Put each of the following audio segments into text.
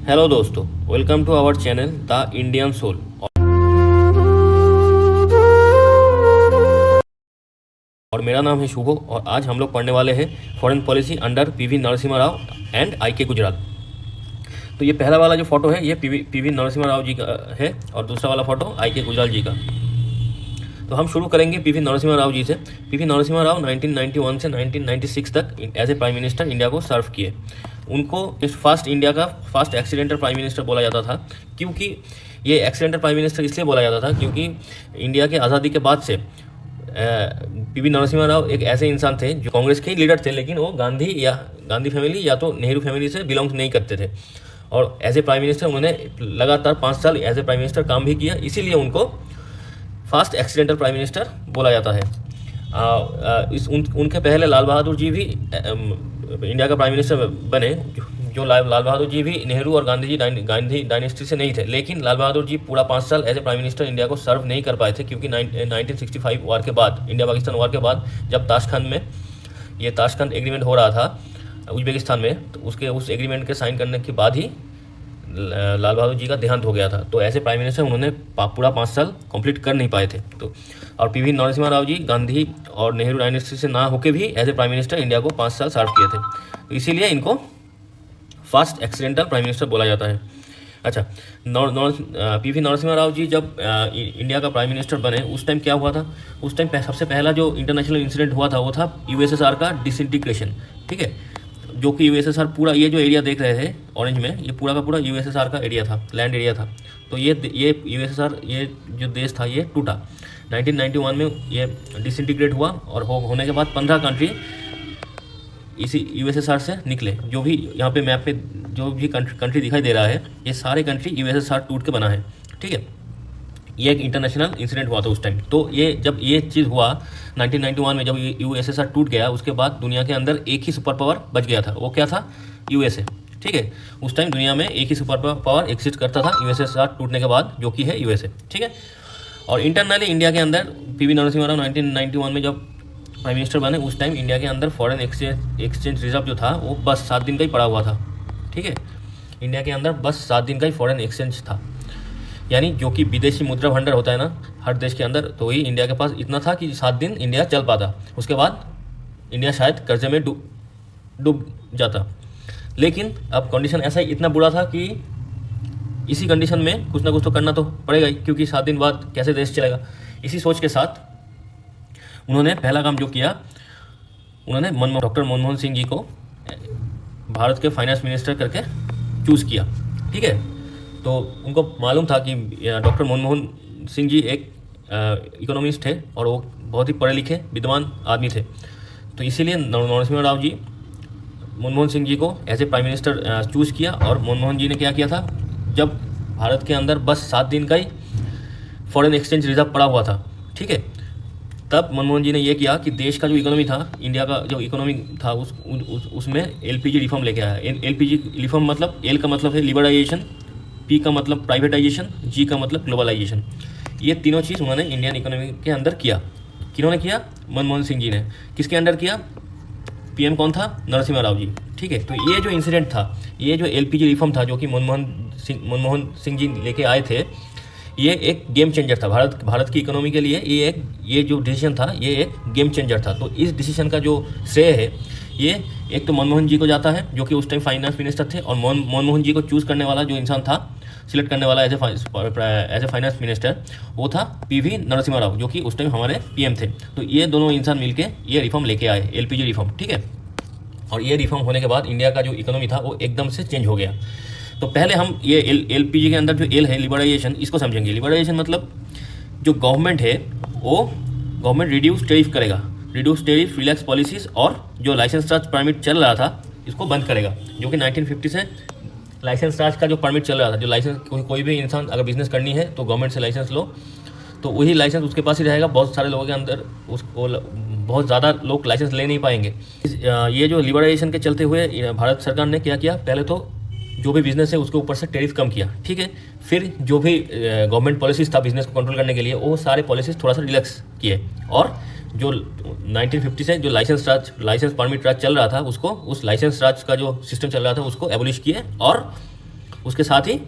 Hello दोस्तों, welcome to our channel the Indian soul. और मेरा नाम है शुभो और आज हम लोग पढ़ने वाले हैं foreign policy under PV Narasimha Rao and I K Gujral. तो ये पहला वाला जो फोटो है ये पीवी नरसिम्हा राव जी का है और दूसरा वाला फोटो आई के गुजराल जी का। तो हम शुरू करेंगे पीवी नरसिम्हा राव जी से। पीवी नरसिम्हा राव 1991 से 1996 तक as a prime minister India को सर्व किए। उनको फर्स्ट इंडिया का फर्स्ट एक्सीडेंटल प्राइम मिनिस्टर बोला जाता था, क्योंकि ये एक्सीडेंटल प्राइम मिनिस्टर इसलिए बोला जाता था क्योंकि इंडिया के आज़ादी के बाद से पीवी नरसिम्हा राव एक ऐसे इंसान थे जो कांग्रेस के लीडर थे, लेकिन वो गांधी फैमिली या तो नेहरू फैमिली से बिलोंग नहीं करते थे। और एज ए प्राइम मिनिस्टर उन्होंने लगातार 5 साल एज ए प्राइम मिनिस्टर काम भी किया, इसीलिए उनको फर्स्ट एक्सीडेंटल प्राइम मिनिस्टर बोला जाता है। उनके पहले लाल बहादुर जी भी इंडिया का प्राइम मिनिस्टर बने, जो लाल बहादुर जी भी नेहरू और गांधी डायनेस्टी से नहीं थे, लेकिन लाल बहादुर जी पूरा 5 साल as a prime minister India को सर्व नहीं कर पाए थे, क्योंकि 1965 वार के बाद, इंडिया पाकिस्तान वार के बाद, जब ताशकंद एग्रीमेंट हो रहा था उज्बेकिस्तान में, तो उस एग्रीमेंट के साइन करने के बाद ही लाल बहादुर जी का देहांत हो गया था। तो ऐसे प्राइम मिनिस्टर उन्होंने पूरा 5 साल कंप्लीट कर नहीं पाए थे। तो और पीवी नरसिम्हा राव जी गांधी और नेहरू डायनेस्टी से ना होके भी as a prime minister India को 5 साल सर्व किए थे, तो इसीलिए इनको फर्स्ट एक्सीडेंटल प्राइम मिनिस्टर बोला जाता है। अच्छा, पीवी नरसिम्हा राव जी जब इंडिया का प्राइम मिनिस्टर बने उस टाइम क्या हुआ था? उस टाइम सबसे पहला जो इंटरनेशनल इंसिडेंट हुआ था वो था यूएसएसआर का डिसइंटीग्रेशन। ठीक है, जो कि यूएसएसआर पूरा, ये जो एरिया देख रहे थे ऑरेंज में, ये पूरा का पूरा यूएसएसआर का एरिया था, लैंड एरिया था। तो ये यूएसएसआर, ये जो देश था ये टूटा 1991 में, ये डिसइंटीग्रेट हुआ और होने के बाद 15 कंट्री इसी यूएसएसआर से निकले। जो भी यहाँ पे मैप पे जो भी कंट्री दिखाई दे रहा है, ये सारे कंट्री यूएसएसआर टूट के बना है। ठीक है, ये एक इंटरनेशनल इंसिडेंट हुआ था उस टाइम। तो जब ये चीज़ हुआ 1991 में, जब यूएसएसआर टूट गया, उसके बाद दुनिया के अंदर एक ही सुपर पावर बच गया था, वो क्या था? यूएसए। ठीक है, उस टाइम दुनिया में एक ही सुपर पावर एग्जिस्ट करता था यूएसएसआर टूटने के बाद, जो कि है यूएसए। ठीक है, और इंटरनली इंडिया के अंदर पीवी नरसिम्हा राव 1991 में जब प्राइम मिनिस्टर बने, उस टाइम इंडिया के अंदर फॉरेन एक्सचेंज रिजर्व जो था वो बस 7 दिन का ही पड़ा हुआ था। ठीक है, इंडिया के अंदर बस 7 दिन का ही फॉरेन एक्सचेंज था, यानी जो कि विदेशी मुद्रा भंडार होता है ना हर देश के अंदर, तो वही इंडिया के पास इतना था कि 7 दिन इंडिया चल पाता, उसके बाद इंडिया शायद कर्जे में डूब जाता। लेकिन अब कंडीशन ऐसा ही इतना बुरा था कि इसी कंडीशन में कुछ ना कुछ तो करना तो पड़ेगा ही, क्योंकि 7 दिन बाद कैसे देश चलेगा। इसी सोच के साथ उन्होंने पहला काम जो किया, उन्होंने डॉक्टर मनमोहन सिंह जी को भारत के फाइनेंस मिनिस्टर करके चूज़ किया। ठीक है, तो उनको मालूम था कि डॉक्टर मनमोहन सिंह जी एक इकोनॉमिस्ट थे और वो बहुत ही पढ़े लिखे विद्वान आदमी थे। तो इसीलिए नरसिम्हा राव जी मनमोहन सिंह जी को as a prime minister choose किया। और मनमोहन जी ने क्या किया था, जब भारत के अंदर बस 7 दिन का ही फॉरेन एक्सचेंज रिजर्व पड़ा हुआ था, ठीक है, तब मनमोहन जी ने यह किया कि देश का जो इकोनॉमी था, इंडिया का जो इकोनॉमी था, उसमें एलपीजी रिफॉर्म लेके आया। एलपीजी रिफॉर्म मतलब, एल का मतलब है लिबरलाइजेशन, पी का मतलब प्राइवेटाइजेशन, जी का मतलब ग्लोबलाइजेशन। ये तीनों चीज़ उन्होंने इंडियन इकोनॉमी के अंदर किया। किन्होंने किया? मनमोहन सिंह जी ने। किसके अंडर किया? पीएम कौन था? नरसिम्हा राव जी। ठीक है, तो ये जो इंसिडेंट था, ये जो एलपीजी रिफॉर्म था जो कि मनमोहन सिंह जी लेके आए थे, ये एक गेम चेंजर था भारत की इकोनॉमी के लिए। ये जो डिसीजन था, ये एक गेम चेंजर था। तो इस डिसीजन का जो श्रेय है, ये एक तो मनमोहन जी को जाता है, जो कि उस टाइम फाइनेंस मिनिस्टर थे, और मनमोहन जी को चूज़ करने वाला जो इंसान था, सिलेक्ट करने वाला एज ए फाइनेंस मिनिस्टर, वो था पीवी नरसिम्हा राव, जो कि उस टाइम हमारे पीएम थे। तो ये दोनों इंसान मिलके ये रिफॉर्म लेके आए, एलपीजी रिफॉर्म। ठीक है, और ये रिफॉर्म होने के बाद इंडिया का जो इकोनॉमी था वो एकदम से चेंज हो गया। तो पहले हम ये एलपीजी के अंदर जो एल है, लिबरलाइजेशन, इसको समझेंगे। लिबरलाइजेशन मतलब जो गवर्नमेंट है वो गवर्नमेंट रिड्यूस टैरिफ करेगा, रिड्यूस टैरिफ, रिलैक्स पॉलिसीज़, और जो लाइसेंस चार्ज परमिट चल रहा था इसको बंद करेगा, जो कि 1950 से लाइसेंस चार्ज का जो परमिट चल रहा था, जो लाइसेंस कोई भी इंसान अगर बिजनेस करनी है तो गवर्नमेंट से लाइसेंस लो, तो वही लाइसेंस उसके पास ही रहेगा। बहुत सारे लोगों के अंदर उसको बहुत ज़्यादा लोग लाइसेंस ले नहीं पाएंगे। ये जो लिबरलाइजेशन के चलते हुए भारत सरकार ने क्या किया, पहले तो जो भी बिजनेस है उसके ऊपर से टैरिफ कम किया। ठीक है, फिर जो भी गवर्नमेंट पॉलिसीज था बिजनेस को कंट्रोल करने के लिए, वो सारे पॉलिसीज थोड़ा सा रिलैक्स किए, और जो 1950 से जो लाइसेंस परमिट राज चल रहा था, उसको, उस लाइसेंस राज का जो सिस्टम चल रहा था उसको एबोलिश किए, और उसके साथ ही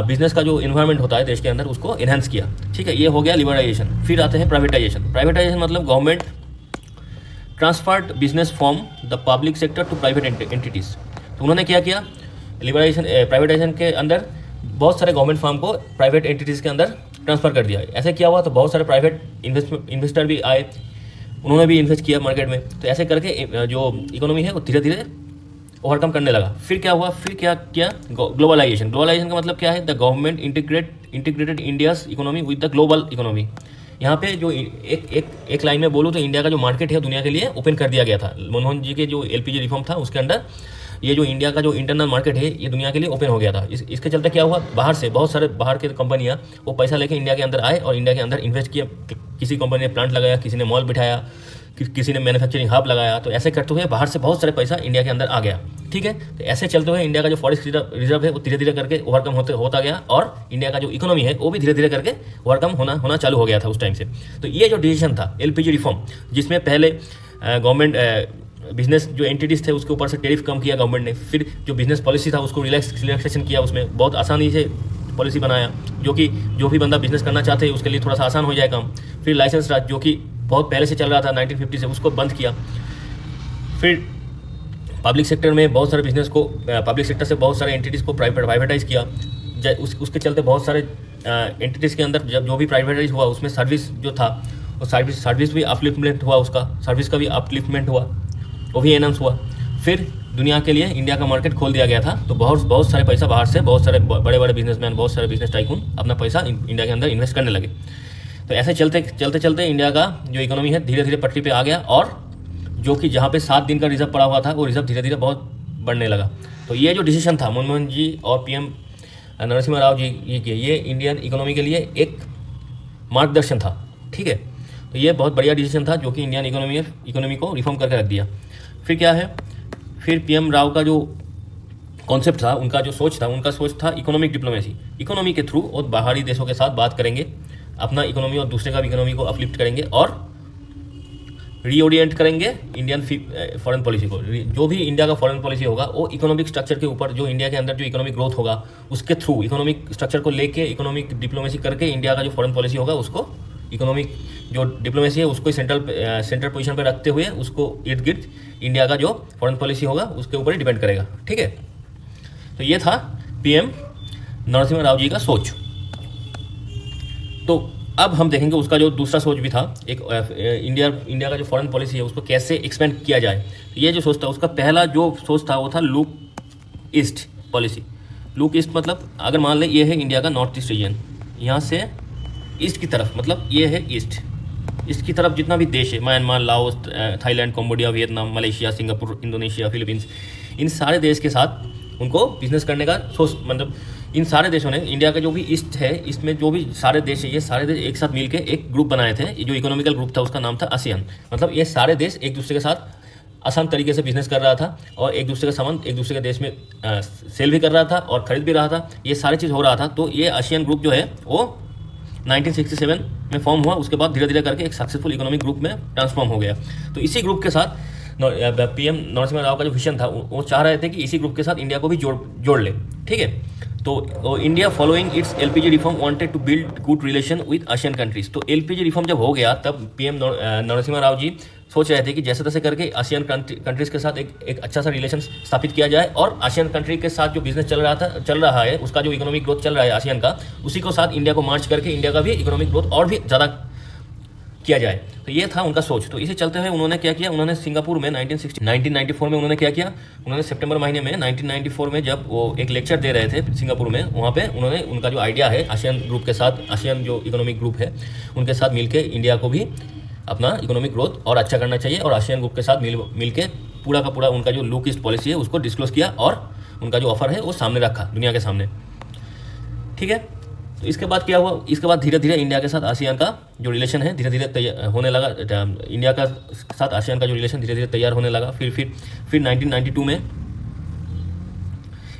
बिजनेस का जो इन्वायरमेंट होता है देश के अंदर उसको इन्हेंस किया। ठीक है, ये हो गया लिबरलाइजेशन। फिर आते हैं प्राइवेटाइजेशन। प्राइवेटाइजेशन मतलब government transferred business from the public sector to private entities. तो उन्होंने क्या किया, लिबरलाइजेशन प्राइवेटाइजेशन के अंदर बहुत सारे गवर्नमेंट फर्म को प्राइवेट एंटिटीज़ के अंदर ट्रांसफ़र कर दिया। ऐसे किया हुआ तो बहुत सारे प्राइवेट इन्वेस्टर भी आए, उन्होंने भी इन्वेस्ट किया मार्केट में। तो ऐसे करके जो इकोनॉमी है वो धीरे धीरे ओवरकम करने लगा। फिर क्या हुआ, फिर क्या किया, ग्लोबलाइजेशन। ग्लोबलाइजेशन का मतलब क्या है, the government integrated India's economy with the global economy. यहाँ पे जो एक लाइन में बोलूँ तो इंडिया का जो मार्केट है दुनिया के लिए ओपन कर दिया गया था। मनमोहन जी के जो एलपीजी रिफॉर्म था उसके अंदर ये जो इंडिया का जो इंटरनल मार्केट है ये दुनिया के लिए ओपन हो गया था। इसके चलते क्या हुआ, बाहर से बहुत सारे बाहर के कंपनियाँ वो पैसा लेके इंडिया के अंदर आए और इंडिया के अंदर इन्वेस्ट किया। किसी कंपनी ने प्लांट लगाया, किसी ने मॉल बिठाया, किसी ने मैन्युफैक्चरिंग हब लगाया। तो ऐसे करते हुए बाहर से बहुत सारे पैसा इंडिया के अंदर आ गया। ठीक है, तो ऐसे चलते हुए इंडिया का जो फॉरेक्स रिजर्व है वो धीरे धीरे करके ओवरकम होता गया और इंडिया का जो इकोनॉमी है वो भी धीरे धीरे करके ओवरकम होना चालू हो गया था उस टाइम से। तो ये जो डिसीजन था एलपीजी रिफॉर्म, जिसमें पहले गवर्नमेंट बिजनेस जो एंटिटीज़ थे उसके ऊपर से टैरिफ कम किया गवर्नमेंट ने। फिर जो बिजनेस पॉलिसी था उसको रिलैक्सेशन किया, उसमें बहुत आसानी से पॉलिसी बनाया जो कि जो भी बंदा बिजनेस करना चाहते हैं उसके लिए थोड़ा सा आसान हो जाए काम। फिर लाइसेंस राज जो कि बहुत पहले से चल रहा था 1950 से, उसको बंद किया। फिर पब्लिक सेक्टर में बहुत सारे बिजनेस को पब्लिक सेक्टर से बहुत सारे एंटिटीज़ को प्राइवेटाइज किया। उसके चलते बहुत सारे एंटिटीज़ के अंदर जब जो भी प्राइवेटाइज हुआ उसमें सर्विस जो था वो सर्विस भी अपलिफ्टमेंट हुआ, उसका सर्विस का भी अपलिफ्टमेंट हुआ, वो भी एनहांस हुआ। फिर दुनिया के लिए इंडिया का मार्केट खोल दिया गया था। तो बहुत सारे पैसा बाहर से बहुत सारे बड़े बड़े बिजनेसमैन, बहुत सारे बिजनेस टाइकून अपना पैसा इंडिया के अंदर इन्वेस्ट करने लगे। तो ऐसे चलते इंडिया का जो इकोनॉमी है धीरे धीरे पटरी पे आ गया और जो कि जहाँ पे 7 दिन का रिजर्व पड़ा हुआ था वो रिजर्व धीरे धीरे बहुत बढ़ने लगा। तो ये जो डिसीजन था मनमोहन जी और पीएम नरसिम्हा राव जी के, ये इंडियन इकोनॉमी के लिए एक मार्गदर्शन था। ठीक है, तो ये बहुत बढ़िया डिसीजन था जो कि इंडियन इकोनॉमी को रिफॉर्म करके रख दिया। फिर क्या है, फिर पीएम राव का जो कॉन्सेप्ट था, उनका सोच था इकोनॉमिक डिप्लोमेसी। इकोनॉमी के थ्रू और बाहरी देशों के साथ बात करेंगे, अपना इकोनॉमी और दूसरे का भी इकोनॉमी को अपलिफ्ट करेंगे और रीओरिएंट करेंगे इंडियन फॉरेन पॉलिसी को। जो भी इंडिया का फॉरेन पॉलिसी होगा वो इकोनॉमिक स्ट्रक्चर के ऊपर, जो इंडिया के अंदर जो इकोनॉमिक ग्रोथ होगा उसके थ्रू इकोनॉमिक स्ट्रक्चर को लेके इकोनॉमिक डिप्लोमेसी करके इंडिया का जो फॉरेन पॉलिसी होगा उसको इकोनॉमिक जो डिप्लोमेसी है उसको सेंट्रल पोजीशन पर रखते हुए उसको इर्द गिर्द इंडिया का जो फॉरेन पॉलिसी होगा उसके ऊपर ही डिपेंड करेगा। ठीक है, तो ये था पीएम नरसिम्हा राव जी का सोच। तो अब हम देखेंगे उसका जो दूसरा सोच भी था, एक इंडिया का जो फॉरेन पॉलिसी है उसको कैसे एक्सपेंड किया जाए। ये जो सोच था, उसका पहला जो सोच था वो था look east policy. Look east मतलब अगर मान लें ये है इंडिया का नॉर्थ ईस्ट रीजन, यहाँ से ईस्ट की तरफ मतलब ये है ईस्ट की तरफ जितना भी देश है, Myanmar, Laos, Thailand, Cambodia, Vietnam, Malaysia, Singapore, Indonesia, Philippines, इन सारे देश के साथ उनको बिजनेस करने का सोच, मतलब इन सारे देशों ने इंडिया का जो भी ईस्ट है, इसमें जो भी सारे देश है, ये सारे देश एक साथ मिलकर एक ग्रुप बनाए थे। ये जो इकोनॉमिकल ग्रुप था उसका नाम था आसियान। मतलब ये सारे देश एक दूसरे के साथ आसान तरीके से बिजनेस कर रहा था और एक दूसरे का सामान एक दूसरे के देश में सेल भी कर रहा था और खरीद भी रहा था। ये सारी चीज़ हो रहा था। तो ये आसियान ग्रुप जो है वो 1967 में फॉर्म हुआ। उसके बाद धीरे धीरे करके एक सक्सेसफुल इकोनॉमिक ग्रुप में ट्रांसफॉर्म हो गया। तो इसी ग्रुप के साथ पीएम नरसिम्हा राव का जो विजन था वो चाह रहे थे कि इसी ग्रुप के साथ इंडिया को भी जोड़ ले। ठीक है, तो India following its LPG reform wanted to build good relation with Asian countries. तो एलपीजी रिफॉर्म जब हो गया तब पीएम नरसिम्हा राव जी सोच रहे थे कि जैसे तैसे करके आसियान कंट्रीज के साथ एक अच्छा सा रिलेशन स्थापित किया जाए और आसियान कंट्री के साथ जो बिजनेस चल रहा है उसका जो इकोनॉमिक ग्रोथ चल रहा है आसियान का, उसी को साथ इंडिया को मार्च करके इंडिया का भी इकोनॉमिक ग्रोथ और भी ज़्यादा किया जाए। तो ये था उनका सोच। तो इसे चलते हुए उन्होंने क्या किया, उन्होंने सिंगापुर में 1994 में उन्होंने क्या किया, उन्होंने सितंबर महीने में 1994 में जब वो एक लेक्चर दे रहे थे सिंगापुर में, वहाँ पे उन्होंने उनका जो आइडिया है आसियान ग्रुप के साथ, आसियान जो इकोनॉमिक ग्रुप है उनके साथ मिलके इंडिया को भी अपना इकोनॉमिक ग्रोथ और अच्छा करना चाहिए और आसियान ग्रुप के साथ मिलके पूरा का पूरा उनका जो लुक ईस्ट पॉलिसी है उसको डिस्क्लोज किया और उनका जो ऑफर है वो सामने रखा दुनिया के सामने। ठीक है, तो इसके बाद क्या हुआ, इसके बाद धीरे धीरे इंडिया के साथ आसियान का जो रिलेशन है धीरे धीरे होने लगा। इंडिया का साथ आसियान का जो रिलेशन धीरे धीरे तैयार होने लगा। फिर 1992 में,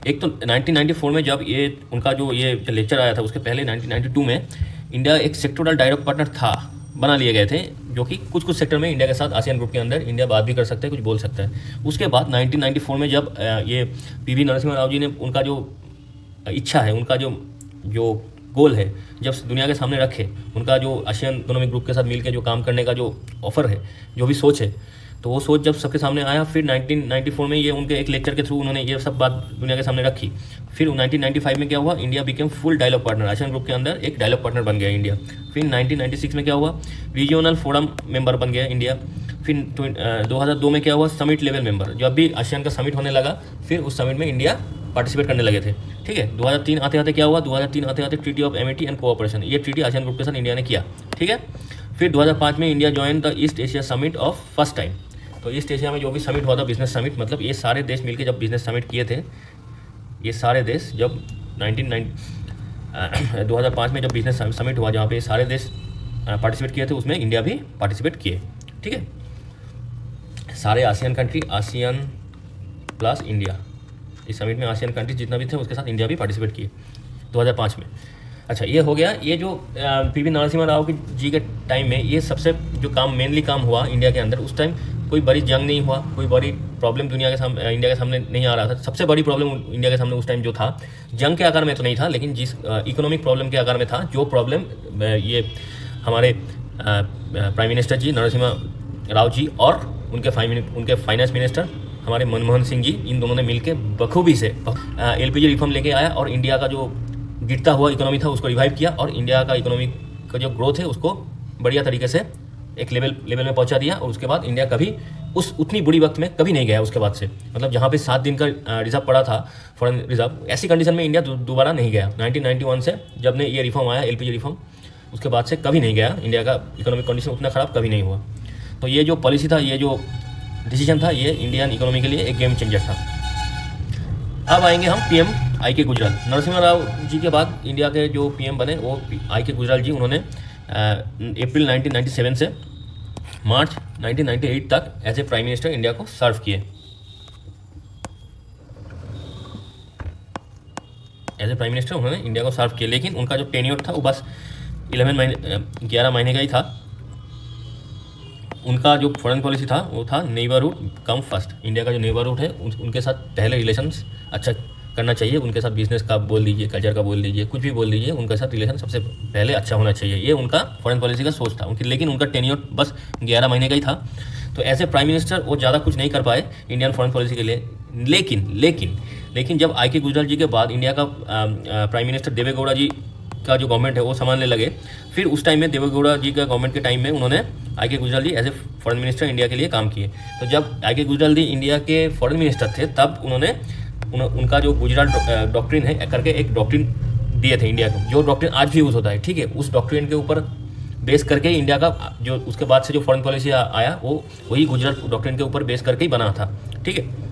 एक तो 1994 में जब ये उनका जो ये लेक्चर आया था उसके पहले 1992 में इंडिया एक सेक्टोरल डायलॉग पार्टनर था, बना लिए गए थे, जो कि कुछ सेक्टर में इंडिया के साथ आसियान ग्रुप के अंदर इंडिया बात भी कर सकता है, कुछ बोल सकता है। उसके बाद 1994 में जब ये पीवी नरसिम्हा राव जी ने उनका जो इच्छा है, उनका जो जो गोल है, जब दुनिया के सामने रखे, उनका जो आसियान इकोनॉमिक ग्रुप के साथ मिलकर जो काम करने का जो ऑफर है, जो भी सोच है, तो वो सोच जब सबके सामने आया, फिर 1994 में ये उनके एक लेक्चर के थ्रू उन्होंने ये सब बात दुनिया के सामने रखी। फिर 1995 में क्या हुआ, India became full dialogue partner, ASEAN group के अंदर एक डायलॉग पार्टनर बन गया इंडिया। फिर 1996 में क्या हुआ, रीजनल फोरम मेंबर बन गया इंडिया। फिर 2002 में क्या हुआ, समिट लेवल मेंबर। जब भी आसियान का समिट होने लगा, फिर उस समिट में इंडिया पार्टिसिपेट करने लगे थे, ठीक है। 2003 आते आते क्या हुआ, 2003 आते आते treaty of Amity and cooperation, ये ट्रीटी आसियान ग्रुप के साथ इंडिया ने किया, ठीक है। फिर 2005 में India join the east Asia summit of first time. तो ईस्ट एशिया में जो भी समिट हुआ था, बिजनेस समिट, मतलब ये सारे देश मिलकर जब बिजनेस समिट किए थे, ये सारे देश जब 2005 में जब बिजनेस समिट हुआ, जहाँ पे सारे देश पार्टिसिपेट किए थे, उसमें इंडिया भी पार्टिसिपेट किए, ठीक है। सारे ASEAN country, ASEAN plus India, इस समिट में आसियान कंट्री जितना भी थे उसके साथ इंडिया भी पार्टिसिपेट किए 2005 में। अच्छा, ये हो गया। ये जो पीवी नरसिम्हा राव जी के टाइम में ये सबसे जो काम मेनली काम हुआ इंडिया के अंदर, उस टाइम कोई बड़ी जंग नहीं हुआ, कोई बड़ी प्रॉब्लम दुनिया के सामने इंडिया के सामने नहीं आ रहा था। सबसे बड़ी प्रॉब्लम इंडिया के सामने उस टाइम जो था, जंग के आकार में तो नहीं था, लेकिन जिस इकोनॉमिक प्रॉब्लम के आकार में था, जो प्रॉब्लम ये हमारे प्राइम मिनिस्टर जी नरसिम्हा राव जी और उनके फाइनेंस मिनिस्टर हमारे मनमोहन सिंह जी, इन दोनों ने मिलकर बखूबी से एलपीजी रिफॉर्म लेके आया और इंडिया का जो गिरता हुआ इकोनॉमी था उसको रिवाइव किया, और इंडिया का इकोनॉमी का जो ग्रोथ है उसको बढ़िया तरीके से एक लेवल में पहुंचा दिया। और उसके बाद इंडिया कभी उस उतनी बुरी वक्त में कभी नहीं गया उसके बाद से, मतलब जहाँ पे 7 दिन का रिजर्व पड़ा था, फॉरेन रिजर्व, ऐसी कंडीशन में इंडिया दोबारा नहीं गया। 1991 से जब ने ये रिफॉर्म आया, एलपीजी रिफॉर्म, उसके बाद से कभी नहीं गया। इंडिया का इकोनॉमिक कंडीशन उतना ख़राब कभी नहीं हुआ। तो ये जो पॉलिसी था, ये जो डिसीजन था, ये इंडियन इकोनॉमी के लिए एक गेम चेंजर था। अब आएंगे हम पीएम आई के गुजराल। नरसिम्हा राव जी के बाद इंडिया के जो पीएम बने वो आई के गुजराल जी। उन्होंने अप्रैल 1997 से मार्च 1998 तक as a prime minister India को सर्व किए। एज ए प्राइम मिनिस्टर उन्होंने इंडिया को सर्व किया, लेकिन उनका जो टेन्योर था वो बस 11 महीने का ही था। उनका जो फॉरेन पॉलिसी था वो था नेबरहुड कम फर्स्ट। इंडिया का जो नेबरहुड है उनके साथ पहले रिलेशंस अच्छा करना चाहिए, उनके साथ बिजनेस का बोल लीजिए, कल्चर का बोल लीजिए, कुछ भी बोल लीजिए, उनके साथ रिलेशन सबसे पहले अच्छा होना चाहिए। ये उनका फॉरेन पॉलिसी का सोच था उनकी, लेकिन उनका टेन्योर बस 11 महीने का ही था। तो ऐसे प्राइम मिनिस्टर वो ज़्यादा कुछ नहीं कर पाए इंडियन फॉरेन पॉलिसी के लिए। लेकिन जब आई के गुजराल जी के बाद इंडिया का प्राइम मिनिस्टर देवेगौड़ा जी का जो गवर्नमेंट है वो संभालने लगे, फिर उस टाइम में देवेगौड़ा जी का गवर्नमेंट के टाइम में उन्होंने I K Gujral ji as a foreign minister India के लिए काम किए। तो जब I K Gujral ji India के फॉरेन मिनिस्टर थे, तब उन्होंने उनका जो गुजराल डॉक्ट्रिन है करके एक डॉक्ट्रिन दिए थे इंडिया को, जो डॉक्ट्रिन आज भी यूज़ होता है, ठीक है। उस डॉक्ट्रिन के ऊपर बेस करके इंडिया का जो उसके बाद से जो फॉरेन पॉलिसी आया वो वही गुजराल डॉक्ट्रिन के ऊपर बेस करके ही बना था, ठीक है।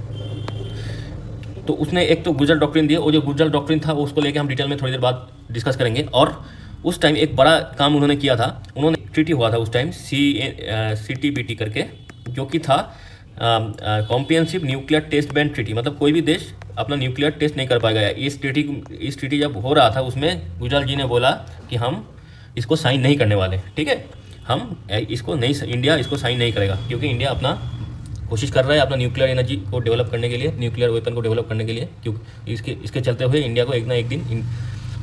तो उसने एक तो गुजराल डॉक्ट्रिन दिया, वो जो गुजराल डॉक्ट्रिन था उसको लेके हम डिटेल में थोड़ी देर बाद डिस्कस करेंगे। और उस टाइम एक बड़ा काम उन्होंने किया था, उन्होंने ट्रीटी हुआ था उस टाइम CTBT करके, जो कि था comprehensive nuclear test ban treaty. मतलब कोई भी देश अपना न्यूक्लियर टेस्ट नहीं कर पाएगा। इस ट्रीटी जब हो रहा था उसमें गुजराल जी ने बोला कि हम इसको साइन नहीं करने वाले, ठीक है। हम इसको नहीं, इंडिया इसको साइन नहीं करेगा, क्योंकि इंडिया अपना कोशिश कर रहा है अपना न्यूक्लियर एनर्जी को डेवलप करने के लिए, न्यूक्लियर वेपन को डेवलप करने के लिए, क्योंकि इसके चलते हुए इंडिया को एक ना एक दिन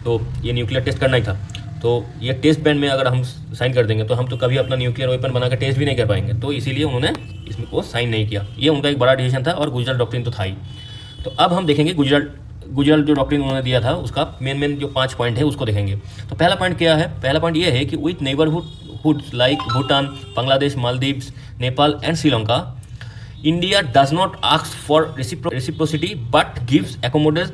तो ये न्यूक्लियर टेस्ट करना ही था। तो ये टेस्ट बैन में अगर हम साइन कर देंगे तो हम तो कभी अपना न्यूक्लियर वेपन बना कर टेस्ट भी नहीं कर पाएंगे। तो इसीलिए उन्होंने इसमें को साइन नहीं किया। ये उनका एक बड़ा डिसीजन था, और गुजराल डॉक्ट्रिन तो था ही। तो अब हम देखेंगे गुजराल जो डॉक्ट्रिन उन्होंने दिया था उसका मेन जो 5 पॉइंट है उसको देखेंगे। तो पहला पॉइंट क्या है? पहला पॉइंट ये है कि with neighbourhoods like Bhutan, Bangladesh, Maldives, Nepal and Sri Lanka, India does not ask for reciprocity but gives accommodate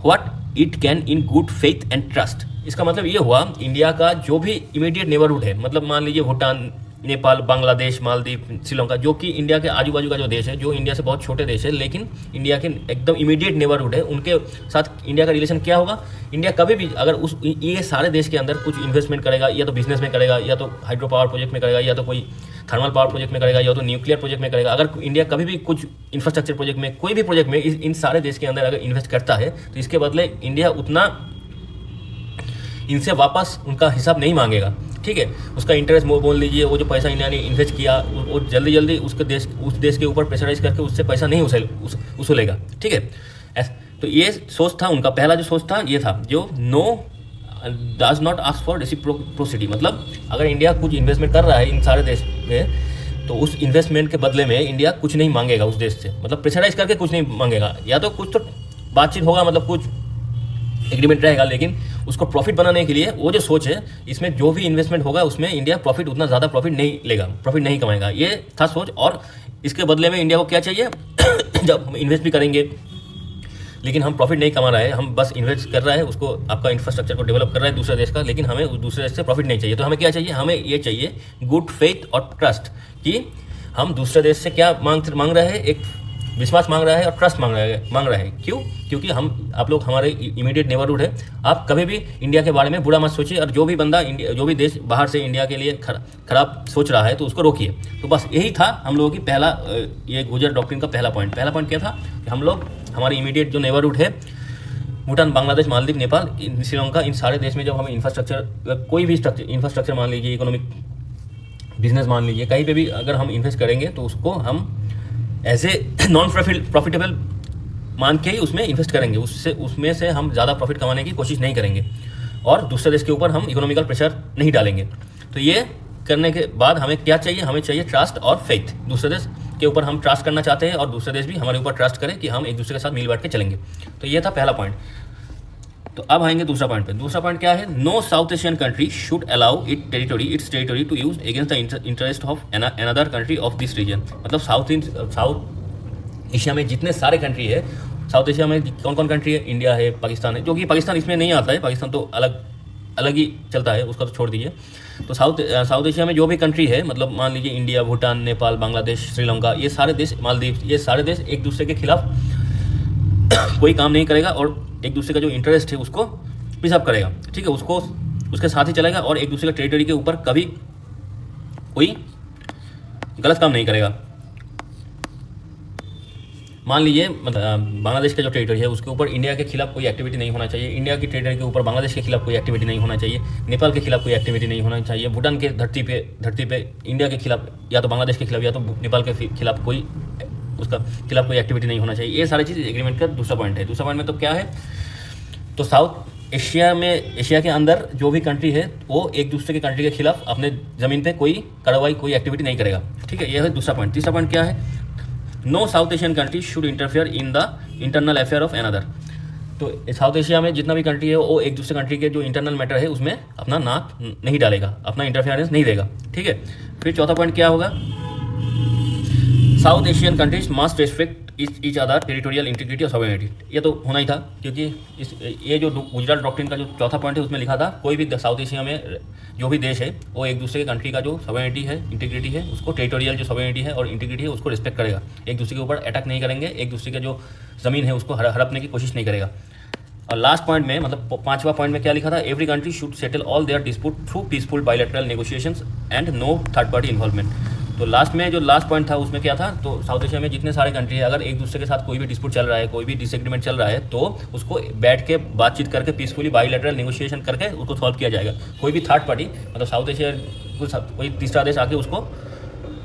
what it can in good faith and trust। इसका मतलब ये हुआ, इंडिया का जो भी इमीडिएट नेबरहुड है, मतलब मान लीजिए भूटान, नेपाल, बांग्लादेश, मालदीव, श्रीलंका, जो कि इंडिया के आजू बाजू का जो देश है, जो इंडिया से बहुत छोटे देश है लेकिन इंडिया के एकदम इमीडिएट नेबरहुड है, उनके साथ इंडिया का रिलेशन क्या होगा? इंडिया कभी भी अगर ये सारे देश के अंदर कुछ इन्वेस्टमेंट करेगा, या तो बिजनेस में करेगा, या तो हाइड्रो पावर प्रोजेक्ट में करेगा, या तो कोई थर्मल पावर प्रोजेक्ट में करेगा, या तो न्यूक्लियर प्रोजेक्ट में करेगा, अगर इंडिया कभी भी कुछ इंफ्रास्ट्रक्चर प्रोजेक्ट में, कोई भी प्रोजेक्ट में इन सारे देश के अंदर अगर इन्वेस्ट करता है, तो इसके बदले इंडिया उतना इनसे वापस उनका हिसाब नहीं मांगेगा, ठीक है। उसका इंटरेस्ट बोल लीजिए, वो जो पैसा इंडिया ने इन्वेस्ट किया वो जल्दी उस देश के ऊपर प्रेशराइज करके उससे पैसा नहीं उसूलेगा, ठीक है। तो ये सोच था उनका, पहला जो सोच था ये था, जो no does not ask for reciprocity, मतलब अगर इंडिया कुछ इन्वेस्टमेंट कर रहा है इन सारे देश में, तो उस इन्वेस्टमेंट के बदले में इंडिया कुछ नहीं मांगेगा उस देश से, मतलब प्रेशराइज करके कुछ नहीं मांगेगा, या तो कुछ तो बातचीत होगा, मतलब कुछ एग्रीमेंट रहेगा, लेकिन उसको प्रॉफिट बनाने के लिए वो जो सोच है, इसमें जो भी इन्वेस्टमेंट होगा उसमें इंडिया प्रॉफिट उतना ज़्यादा प्रॉफिट नहीं लेगा, प्रॉफिट नहीं कमाएगा, ये था सोच। और इसके बदले में इंडिया को क्या चाहिए जब हम इन्वेस्ट भी करेंगे लेकिन हम प्रॉफिट नहीं कमा रहे हैं, हम बस इन्वेस्ट कर रहा है उसको, आपका इंफ्रास्ट्रक्चर को डेवलप कर रहा है दूसरे देश का, लेकिन हमें उस दूसरे देश से प्रॉफिट नहीं चाहिए, तो हमें क्या चाहिए, हमें ये चाहिए गुड फेथ और ट्रस्ट, कि हम दूसरे देश से क्या मांग रहे हैं, एक विश्वास मांग रहा है और ट्रस्ट मांग रहा है। क्यों? क्योंकि आप लोग हमारे इमीडिएट नेबरहुड है, आप कभी भी इंडिया के बारे में बुरा मत सोचिए, और जो भी बंदा जो भी देश बाहर से इंडिया के लिए खराब सोच रहा है तो उसको रोकिए। तो बस यही था हम लोगों की पहला, ये गुजर डॉक्ट्रिन का पहला पॉइंट क्या था कि हम लोग हमारे इमीडिएट जो नेबरहुड है, भूटान, बांग्लादेश, मालदीव, नेपाल, श्रीलंका, इन सारे देश में जब हम इंफ्रास्ट्रक्चर, कोई भी इंफ्रास्ट्रक्चर मान लीजिए, इकोनॉमिक बिजनेस मान लीजिए, कहीं पे भी अगर हम इन्वेस्ट करेंगे तो उसको हम एज ए नॉन प्रॉफिटेबल मान के ही उसमें इन्वेस्ट करेंगे, उसमें से हम ज़्यादा प्रॉफिट कमाने की कोशिश नहीं करेंगे, और दूसरे देश के ऊपर हम इकोनॉमिकल प्रेशर नहीं डालेंगे। तो ये करने के बाद हमें क्या चाहिए, हमें चाहिए ट्रस्ट और फेथ, दूसरे देश के ऊपर हम ट्रस्ट करना चाहते हैं और दूसरे देश भी हमारे ऊपर ट्रस्ट करें कि हम एक दूसरे के साथ मिल बैठ के चलेंगे। तो ये था पहला पॉइंट। तो अब आएंगे दूसरा पॉइंट पे। दूसरा पॉइंट क्या है, no South Asian country should allow its territory to use against the interest of another country of this region. मतलब साउथ एशिया में जितने सारे कंट्री है, साउथ एशिया में कौन कौन कंट्री है, इंडिया है, पाकिस्तान है, जो कि पाकिस्तान इसमें नहीं आता है, पाकिस्तान तो अलग ही चलता है, उसका तो छोड़ दीजिए। तो साउथ एशिया में जो भी कंट्री है, मतलब मान लीजिए इंडिया, भूटान, नेपाल, बांग्लादेश, श्रीलंका, ये सारे देश, मालदीव, ये सारे देश एक दूसरे के खिलाफ कोई काम नहीं करेगा और एक दूसरे का जो इंटरेस्ट है उसको प्रिजर्व करेगा, ठीक है, उसको उसके साथ ही चलेगा और एक दूसरे के टेरिटरी के ऊपर कभी कोई गलत काम नहीं करेगा। मान लीजिए बांग्लादेश का जो टेरिटरी है उसके ऊपर इंडिया के खिलाफ कोई एक्टिविटी नहीं होना चाहिए, इंडिया की टेरिटरी के ऊपर बांग्लादेश के खिलाफ कोई एक्टिविटी नहीं होना चाहिए, नेपाल के खिलाफ कोई एक्टिविटी नहीं होना चाहिए, भूटान के धरती पे इंडिया के खिलाफ या तो बांग्लादेश के खिलाफ या तो नेपाल के खिलाफ कोई एक्टिविटी नहीं होना चाहिए। ये सारी चीज़ एग्रीमेंट का दूसरा पॉइंट है। दूसरा पॉइंट में तो क्या है, तो साउथ एशिया के अंदर जो भी कंट्री है वो एक दूसरे के कंट्री के खिलाफ अपने ज़मीन पे कोई कार्रवाई, कोई एक्टिविटी नहीं करेगा, ठीक है, ये है दूसरा पॉइंट। तीसरा पॉइंट क्या है, no South Asian country should interfere in the internal affair of another. तो साउथ एशिया में जितना भी कंट्री है वो एक दूसरे कंट्री के जो इंटरनल मैटर है उसमें अपना नाक नहीं डालेगा, अपना इंटरफेरेंस नहीं देगा, ठीक है। फिर चौथा पॉइंट क्या होगा, south Asian countries must respect each other territorial integrity और सॉवरेनिटी। ये तो होना ही था, क्योंकि ये जो गुजरात डॉक्ट्रिन का जो चौथा पॉइंट है उसमें लिखा था कोई भी साउथ एशिया में जो भी देश है वो एक दूसरे के कंट्री का जो सॉवरेनिटी है, इंटीग्रिटी है, उसको टेरिटोरियल जो सॉवरेनिटी है और इंटीग्रिटी है उसको रिस्पेक्ट करेगा, एक दूसरे के ऊपर अटैक नहीं करेंगे, एक दूसरे के जो ज़मीन है उसको हड़पने की कोशिश नहीं करेगा। और लास्ट पॉइंट में, मतलब पांचवा पॉइंट में क्या लिखा था, every country should settle all their dispute through peaceful bilateral negotiations and no third party involvement. तो लास्ट में जो लास्ट पॉइंट था उसमें क्या था, तो साउथ एशिया में जितने सारे कंट्री है अगर एक दूसरे के साथ कोई भी डिस्प्यूट चल रहा है, कोई भी डिसएग्रीमेंट चल रहा है, तो उसको बैठ के बातचीत करके पीसफुली बायलैटरल नेगोशिएशन करके उसको सॉल्व किया जाएगा। कोई भी थर्ड पार्टी, मतलब साउथ एशिया कोई तीसरा देश आके उसको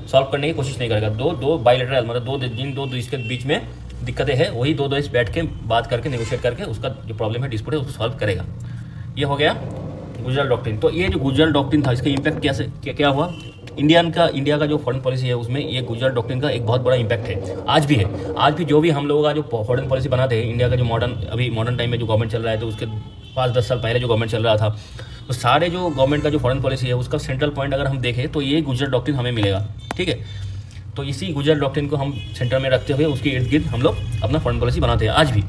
सॉल्व करने की कोशिश नहीं करेगा। दो बायलैटरल, मतलब जिन दो देश के बीच में दिक्कतें हैं वही दो देश बैठ के बात करके नेगोशिएट करके उसका जो प्रॉब्लम है, डिस्प्यूट है, उसको सॉल्व करेगा। ये हो गया गुजरात डॉक्ट्रिन। तो ये जो गुजरात डॉक्ट्रिन था इसका इम्पैक्ट क्या हुआ, इंडिया का जो फॉरेन पॉलिसी है उसमें ये गुजरात डॉक्ट्रिन का एक बहुत बड़ा इम्पैक्ट है, आज भी है। आज भी जो भी हम लोगों का जो फॉरेन पॉलिसी बनाते हैं, इंडिया का जो मॉडर्न टाइम में जो गवर्नमेंट चल रहा है, तो उसके 5-10 साल पहले जो गवर्नमेंट चल रहा था, तो सारे जो गवर्नमेंट का जो फॉरेन पॉलिसी है उसका सेंट्रल पॉइंट अगर हम देखें तो ये गुजरात डॉक्ट्रिन हमें मिलेगा, ठीक है। तो इसी गुजरात डॉक्ट्रिन को हम सेंटर में रखते हुए उसके इर्द गिर्द हम लोग अपना फॉरेन पॉलिसी बनाते हैं आज भी।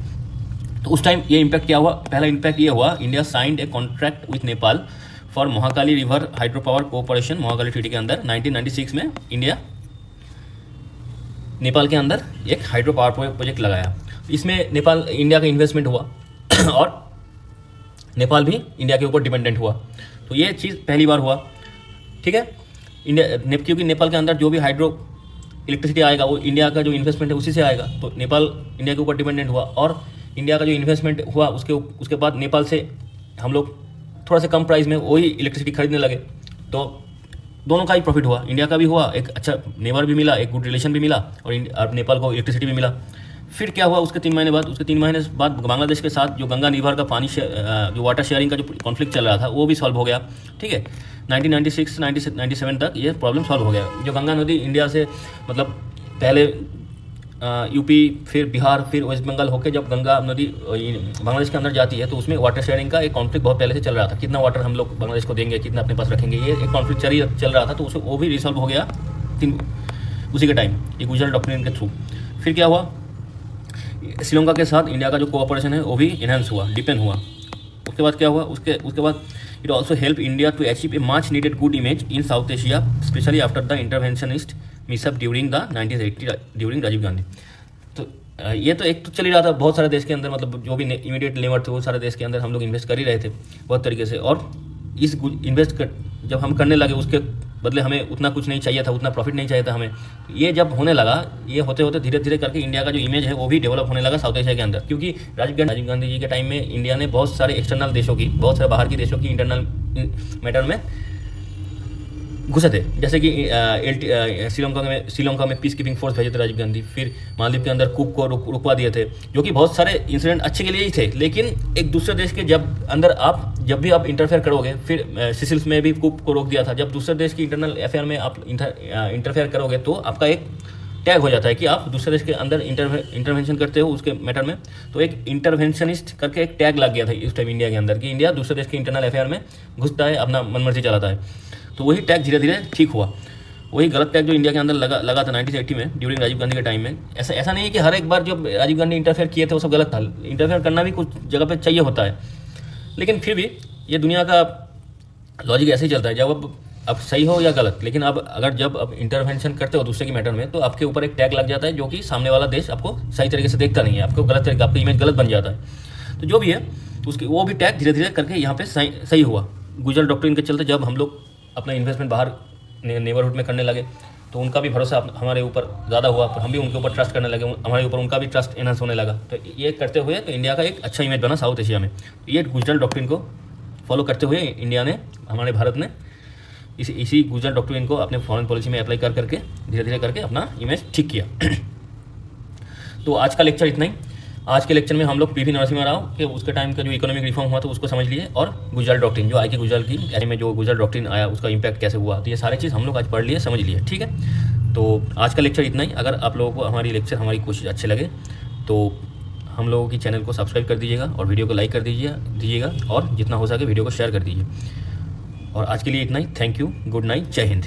तो उस टाइम ये इम्पैक्ट क्या हुआ, पहला इम्पैक्ट ये हुआ, India signed a contract with Nepal for Mahakali river hydro power cooperation, Mahakali treaty के अंदर 1996 में इंडिया नेपाल के अंदर एक हाइड्रो पावर प्रोजेक्ट लगाया। इसमें इंडिया का इन्वेस्टमेंट हुआ और नेपाल भी इंडिया के ऊपर डिपेंडेंट हुआ। तो ये चीज़ पहली बार हुआ, ठीक है। क्योंकि नेपाल के अंदर जो भी हाइड्रो इलेक्ट्रिसिटी आएगा वो इंडिया का जो इन्वेस्टमेंट है उसी से आएगा, तो नेपाल इंडिया के ऊपर डिपेंडेंट हुआ और इंडिया का जो इन्वेस्टमेंट हुआ उसके बाद नेपाल से हम लोग थोड़ा सा कम प्राइस में वही इलेक्ट्रिसिटी खरीदने लगे, तो दोनों का ही प्रॉफिट हुआ, इंडिया का भी हुआ, एक अच्छा नेबर भी मिला, एक गुड रिलेशन भी मिला और नेपाल को इलेक्ट्रिसिटी भी मिला। फिर क्या हुआ उसके 3 महीने बाद, उसके 3 महीने बाद बांग्लादेश के साथ जो गंगा निभार का पानी जो वाटर शेयरिंग का जो कॉन्फ्लिक्ट चल रहा था वो भी सॉल्व हो गया, ठीक है। 1996 97 तक ये प्रॉब्लम सॉल्व हो गया। जो गंगा नदी इंडिया से मतलब पहले यूपी, फिर बिहार, फिर वेस्ट बंगाल होकर जब गंगा नदी बांग्लादेश के अंदर जाती है तो उसमें वाटर शेयरिंग का एक कॉन्फ्लिक्ट बहुत पहले से चल रहा था, कितना वाटर हम लोग बांग्लादेश को देंगे, कितना अपने पास रखेंगे, ये एक कॉन्फ्लिक्ट चल रहा था। तो वो भी रिसॉल्व हो गया उसी के टाइम, ये गुजरात डॉक्ट्रिन के थ्रू। फिर क्या हुआ, श्रीलंका के साथ इंडिया का जो कोऑपरेशन है वो भी इनहेंस हुआ, डिपेंड हुआ। उसके बाद क्या हुआ, उसके बाद it also help India to achieve a much needed good image in South Asia, specially after the interventionist mishap during the 1980 during Rajiv Gandhi. तो ये तो एक तो चल ही रहा था बहुत सारे देश के अंदर, मतलब जो भी इमीडिएट लेवर थे वो सारे देश के अंदर हम लोग इन्वेस्ट कर ही रहे थे बहुत तरीके से। और इस जब हम करने लगे उसके बदले हमें उतना कुछ नहीं चाहिए था, उतना प्रॉफिट नहीं चाहिए था हमें। ये जब होने लगा, ये होते होते धीरे धीरे करके इंडिया का जो इमेज है वो भी डेवलप होने लगा साउथ एशिया के अंदर, क्योंकि राजीव गांधी जी के टाइम में इंडिया ने बहुत सारे एक्सटर्नल देशों की, बहुत सारे बाहर की देशों की इंटरनल मैटर में घुसे थे। जैसे कि श्रीलंका में पीस कीपिंग फोर्स भेजे थे राजीव गांधी, फिर मालदीव के अंदर कूप को रुकवा दिए थे, जो कि बहुत सारे इंसिडेंट अच्छे के लिए ही थे। लेकिन एक दूसरे देश के अंदर जब भी आप इंटरफेयर करोगे, फिर सिसिल्स में भी कूप को रोक दिया था। जब दूसरे देश की इंटरनल अफेयर में आप इंटरफेयर करोगे तो आपका एक टैग हो जाता है कि आप दूसरे देश के अंदर इंटरवेंशन करते हो उसके मैटर में। तो एक इंटरवेंशनिस्ट करके एक टैग लग गया था इस टाइम इंडिया के अंदर कि इंडिया दूसरे देश के इंटरनल अफेयर में घुसता है, अपना मनमर्जी चलाता है। तो वही टैग धीरे धीरे ठीक हुआ। वही गलत टैग जो इंडिया के अंदर लगा था 1980 में ड्यूरिंग राजीव गांधी के टाइम में। ऐसा नहीं है कि हर एक बार जब राजीव गांधी इंटरफेयर किए थे वो सब गलत था, इंटरफेयर करना भी कुछ जगह पे चाहिए होता है। लेकिन फिर भी ये दुनिया का लॉजिक ऐसे ही चलता है, जब अब सही हो या गलत, लेकिन जब आप इंटरवेंशन करते हो दूसरे की मैटर में तो आपके ऊपर एक टैग लग जाता है जो कि सामने वाला देश आपको सही तरीके से देखता नहीं है, आपको गलत तरीके, आपका इमेज गलत बन जाता है। तो जो भी है उसकी वो भी टैग धीरे धीरे करके यहाँ पे सही हुआ। गुजरात डॉक्ट्रिन के चलते जब हम लोग अपना इन्वेस्टमेंट बाहर नेबरहुड में करने लगे तो उनका भी भरोसा हमारे ऊपर ज़्यादा हुआ, तो हम भी उनके ऊपर ट्रस्ट करने लगे, हमारे ऊपर उनका भी ट्रस्ट एनहांस होने लगा। तो ये करते हुए तो इंडिया का एक अच्छा इमेज बना साउथ एशिया में। ये गुजरात डॉक्ट्रिन को फॉलो करते हुए इंडिया ने, हमारे भारत ने इसी गुजरात डॉक्ट्रिन को अपने फॉरेन पॉलिसी में अप्लाई करके धीरे धीरे करके अपना इमेज ठीक किया। तो आज का लेक्चर इतना ही। आज के लेक्चर में हम लोग पीवी नरसिम्हा राव के उसके टाइम का जो इकोनॉमिक रिफॉर्म हुआ था उसको समझ लिए, और गुजरात डॉक्ट्रिन जो आई के गुजरात की में जो गुजरात डॉक्ट्रिन आया उसका इम्पैक्ट कैसे हुआ, तो ये सारी चीज़ हम लोग आज पढ़ लिए, समझ लिए, ठीक है। तो आज का लेक्चर इतना ही। अगर आप लोगों को हमारी कोशिश अच्छे लगे तो हम लोगों की चैनल को सब्सक्राइब कर दीजिएगा और वीडियो को लाइक कर दीजिएगा और जितना हो सके वीडियो को शेयर कर दीजिए। और आज के लिए इतना ही। थैंक यू, गुड नाइट, जय हिंद।